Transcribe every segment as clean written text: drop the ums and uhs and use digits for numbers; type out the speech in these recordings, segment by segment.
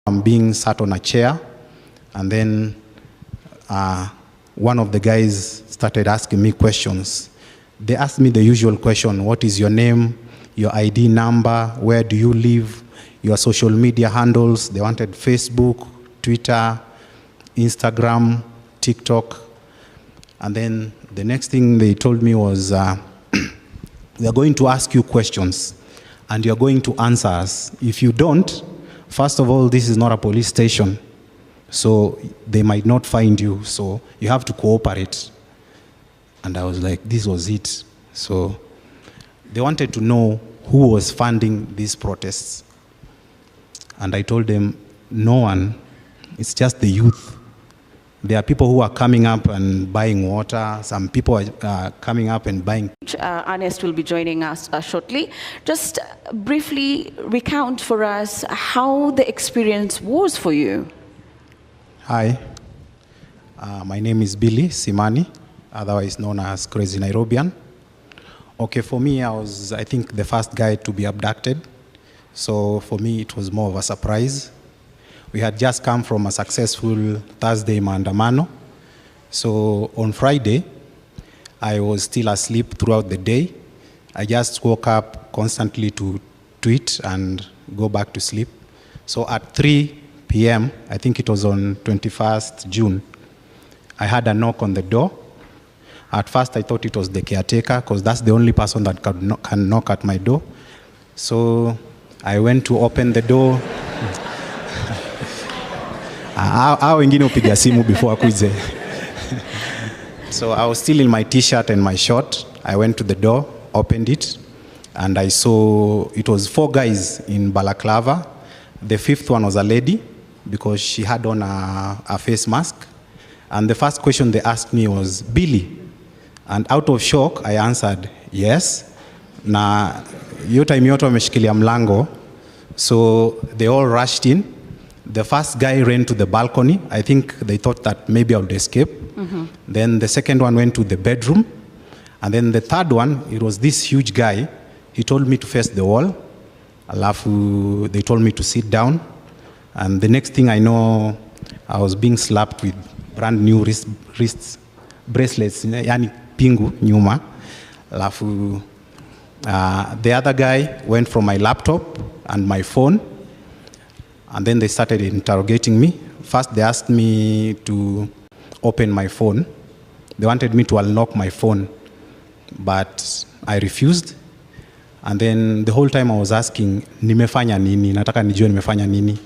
I'm being sat on a chair, and then one of the guys started asking me questions. They asked me the usual question: what is your name, your ID number, where do you live, your social media handles. They wanted Facebook, Twitter, Instagram, TikTok. And then the next thing they told me was, we are going to ask you questions, and you're going to answer us. If you don't, first of all, this is not a police station, so they might not find you, so you have to cooperate. And I was like, this was it. So they wanted to know who was funding these protests. And I told them, no one, it's just the youth. There are people who are coming up and buying water. Some people are coming up and buying. Ernest will be joining us shortly. Just briefly recount for us how the experience was for you. Hi, my name is Billy Simani, otherwise known as Crazy Nairobian. Okay, for me, I think, the first guy to be abducted. So for me, it was more of a surprise. We had just come from a successful Thursday maandamano. So on Friday, I was still asleep throughout the day. I just woke up constantly to tweet and go back to sleep. So at 3 p.m., I think it was on 21st June, I had a knock on the door. At first, I thought it was the caretaker, because that's the only person that can knock at my door. So I went to open the door. Wengine upiga simu before akuze. So I was still in my t-shirt and my short. I went to the door, opened it, and I saw it was 4 guys in balaclava. The 5th one was a lady, because she had on a face mask. And the first question they asked me was, Billy? And out of shock, I answered, yes. Na hiyo time yote wameshikilia mlango. So they all rushed in. The first guy ran to the balcony. I think they thought that maybe I would escape. Then the second one went to the bedroom. And then the third one, it was this huge guy. He told me to face the wall. Alafu, they told me to sit down. And the next thing I know, I was being slapped with brand new wrist bracelets, yani pingu nyuma. Alafu, the other guy went from my laptop and my phone. And then they started interrogating me. First, they asked me to open my phone. They wanted me to unlock my phone, but I refused. And then the whole time I was asking, nimefanya nini? Nataka nijue nimefanya nini?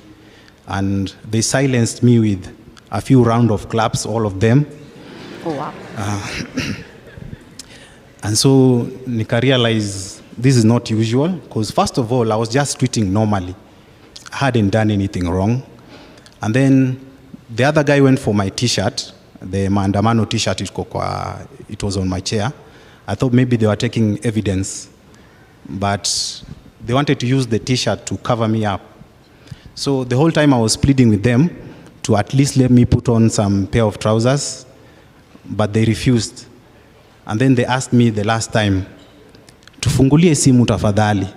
And they silenced me with a few rounds of claps, all of them. Oh, wow. And so nika realize this is not usual, because first of all, I was just tweeting normally. I hadn't done anything wrong. And then the other guy went for my t-shirt, the maandamano t-shirt, it was on my chair. I thought maybe they were taking evidence, but they wanted to use the t-shirt to cover me up. So the whole time I was pleading with them to at least let me put on some pair of trousers, but they refused. And then they asked me the last time, tufungulie simu tafadhali.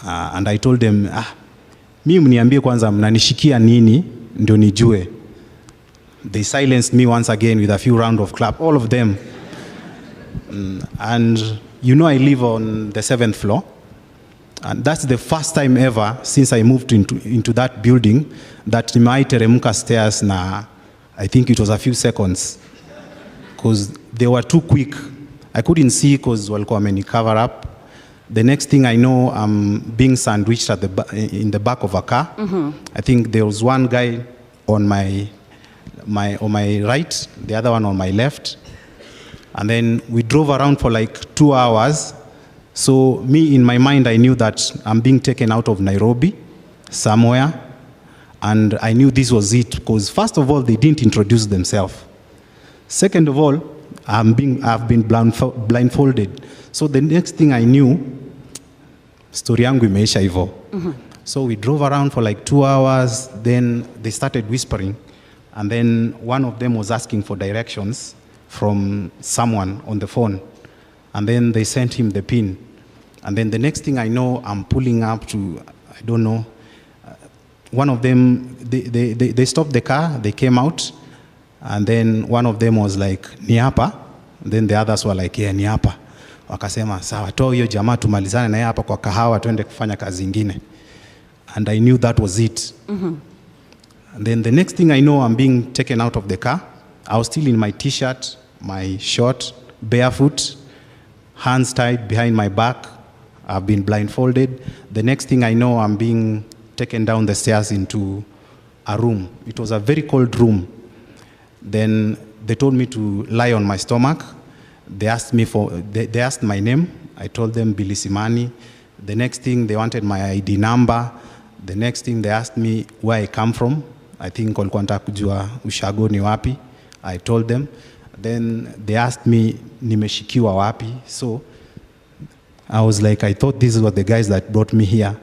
And I told them, mimi mniambie kwanza mnanishikia nini ndio nijue. They silenced me once again with a few rounds of clap, all of them. And you know I live on the 7th floor. And that's the first time ever since I moved into that building that nimeiteremka stairs na I think it was a few seconds, because they were too quick. I couldn't see because walikuwa wameni cover up. The next thing I know, I'm being sandwiched in the back of a car. I think there was one guy on my right, the other one on my left. And then we drove around for like 2 hours. So me, in my mind, I knew that I'm being taken out of Nairobi somewhere. And I knew this was it, because first of all, they didn't introduce themselves. Second of all, I've been blindfolded. So the next thing I knew, story yangu imeisha hivyo. So we drove around for like 2 hours. Then they started whispering. And then one of them was asking for directions from someone on the phone. And then they sent him the pin. And then the next thing I know, I'm pulling up to, I don't know, one of them, they stopped the car, they came out, and then one of them was like, ni hapa. Then the others were like, yeah, ni hapa. Wakasema, sawa, toa hiyo jamaa tumalizane na yeye hapa kwa kahawa tuende kufanya kazi ingine. And I knew that was it. And then the next thing I know, I'm being taken out of the car. I was still in my t-shirt, my short, barefoot, hands tied behind my back. I've been blindfolded. The next thing I know, I'm being taken down the stairs into a room. It was a very cold room. Then they told me to lie on my stomach. They asked me they asked my name. I told them Bilisimani. The next thing, they wanted my ID number. The next thing, they asked me where I come from. I think walikuwa nataka kujua ushago ni wapi. I told them. Then they asked me nimeshikiwa wapi. So I was like, I thought these were the guys that brought me here.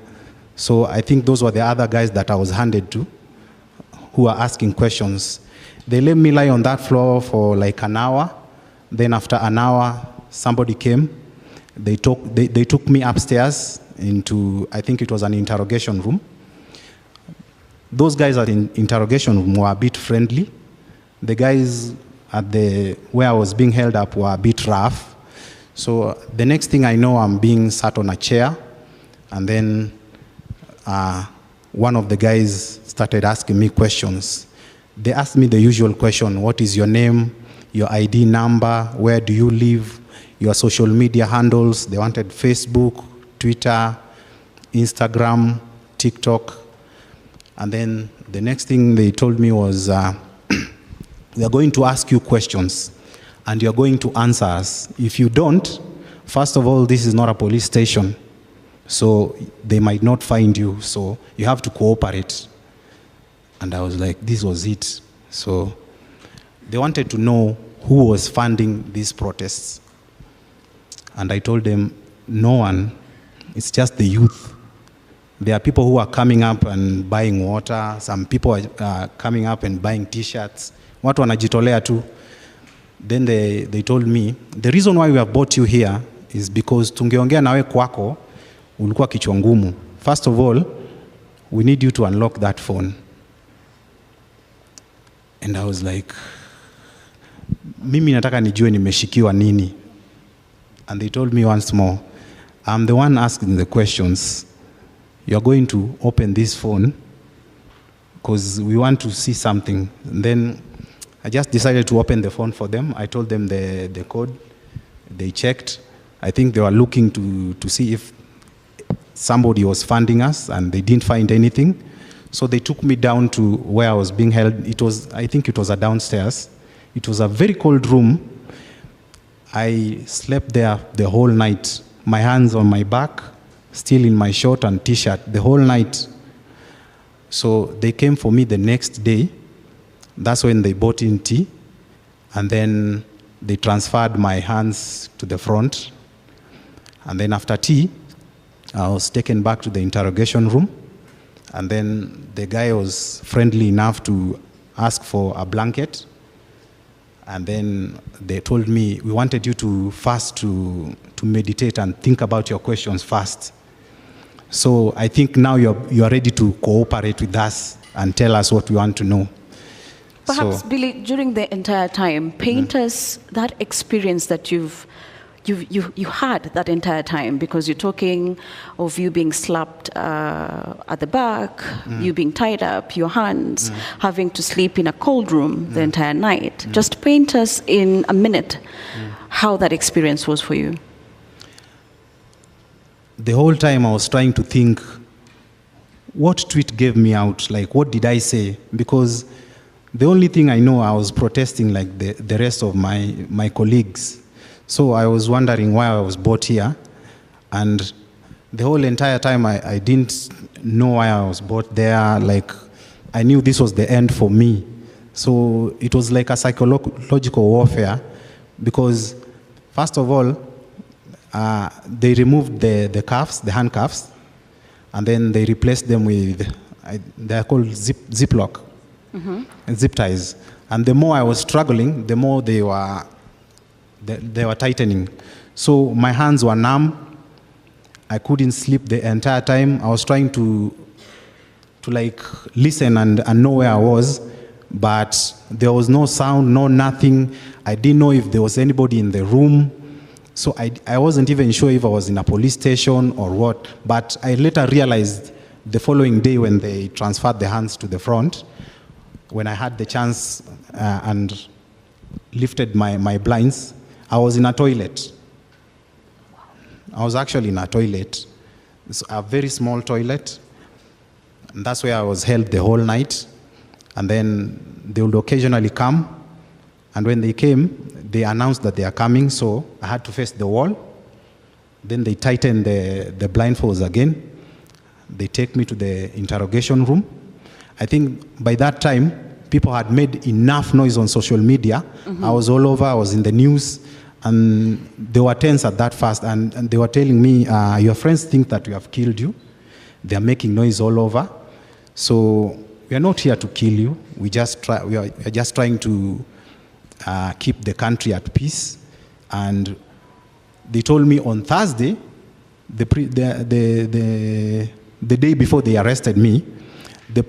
So I think those were the other guys that I was handed to who were asking questions. They let me lie on that floor for like an hour. Then after an hour, somebody came. They took me upstairs into, I think it was an interrogation room. Those guys at the interrogation room were a bit friendly. The guys at where I was being held up were a bit rough. So the next thing I know, I'm being sat on a chair, and then one of the guys started asking me questions. They asked me the usual question: what is your name, your ID number, where do you live, your social media handles. They wanted Facebook, Twitter, Instagram, TikTok. And then the next thing they told me was, we are going to ask you questions and you're going to answer us. If you don't, first of all, this is not a police station, so they might not find you, so you have to cooperate. And I was like, this was it. So they wanted to know who was funding these protests. And I told them, no one, it's just the youth. There are people who are coming up and buying water. Some people are coming up and buying t-shirts. Watu wanajitolea tu. Then they told me, the reason why we have brought you here is because tungeongea nawe kwako, ulikuwa kichwa ngumu. First of all, we need you to unlock that phone. And I was like, mimi nataka nijue nimeshikiwa nini. And they told me once more, I'm the one asking the questions. You're going to open this phone because we want to see something. And then I just decided to open the phone for them. I told them the code. They checked. I think they were looking to see if somebody was funding us, and they didn't find anything. So they took me down to where I was being held. I think it was a downstairs. It was a very cold room. I slept there the whole night. My hands on my back, still in my short and t-shirt, the whole night. So they came for me the next day. That's when they brought in tea. And then they transferred my hands to the front. And then after tea, I was taken back to the interrogation room. And then the guy was friendly enough to ask for a blanket. And then they told me, we wanted you to fast to meditate and think about your questions first. So I think now you are ready to cooperate with us and tell us what we want to know. Perhaps, Billy, during the entire time, paint us that experience that you had that entire time, because you're talking of you being slapped at the back, you being tied up, your hands, having to sleep in a cold room the entire night. Just paint us in a minute how that experience was for you. The whole time I was trying to think, what tweet gave me out? Like, what did I say? Because the only thing I know, I was protesting like the rest of my colleagues. So I was wondering why I was brought here. And the whole entire time, I didn't know why I was brought there. Like, I knew this was the end for me. So it was like a psychological warfare, because first of all, they removed the cuffs, the handcuffs, and then they replaced them with, they're called ziplock, and zip ties. And the more I was struggling, the more they were tightening. So my hands were numb. I couldn't sleep the entire time. I was trying to like listen and know where I was, but there was no sound, no nothing. I didn't know if there was anybody in the room. So I wasn't even sure if I was in a police station or what. But I later realized the following day when they transferred the hands to the front, when I had the chance and lifted my blinds, I was in a toilet. I was actually in a toilet. It's a very small toilet. And that's where I was held the whole night. And then they would occasionally come. And when they came, they announced that they are coming, so I had to face the wall. Then they tightened the blindfolds again. They take me to the interrogation room. I think by that time, people had made enough noise on social media. I was all over, I was in the news, and they were tense at that fast. And they were telling me, your friends think that we have killed you. They are making noise all over. So we are not here to kill you. We are just trying to keep the country at peace. And they told me on Thursday, the day before they arrested me, the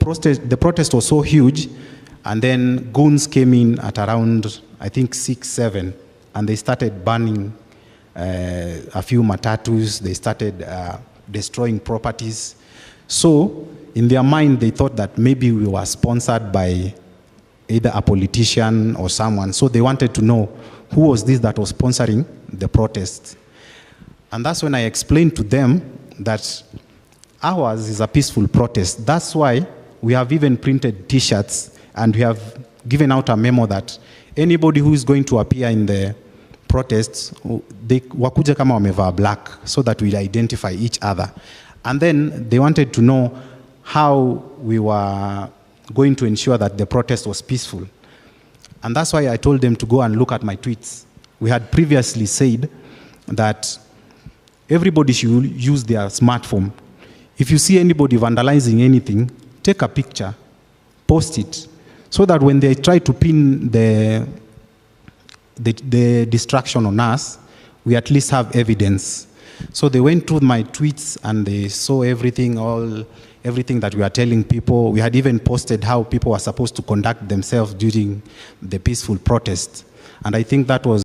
protest was so huge, and then goons came in at around, I think, 6, 7, and they started burning a few matatus. They started destroying properties. So in their mind, they thought that maybe we were sponsored by either a politician or someone. So they wanted to know who was this that was sponsoring the protest. And that's when I explained to them that ours is a peaceful protest. That's why we have even printed T-shirts, and we have given out a memo that anybody who is going to appear in the protests, they wakuje kama wamevaa black, so that we identify each other. And then they wanted to know how we were going to ensure that the protest was peaceful. And that's why I told them to go and look at my tweets. We had previously said that everybody should use their smartphone. If you see anybody vandalizing anything, take a picture, post it, so that when they try to pin the distraction on us, we at least have evidence. So they went through my tweets and they saw everything that we are telling people. We had even posted how people were supposed to conduct themselves during the peaceful protest. And I think that was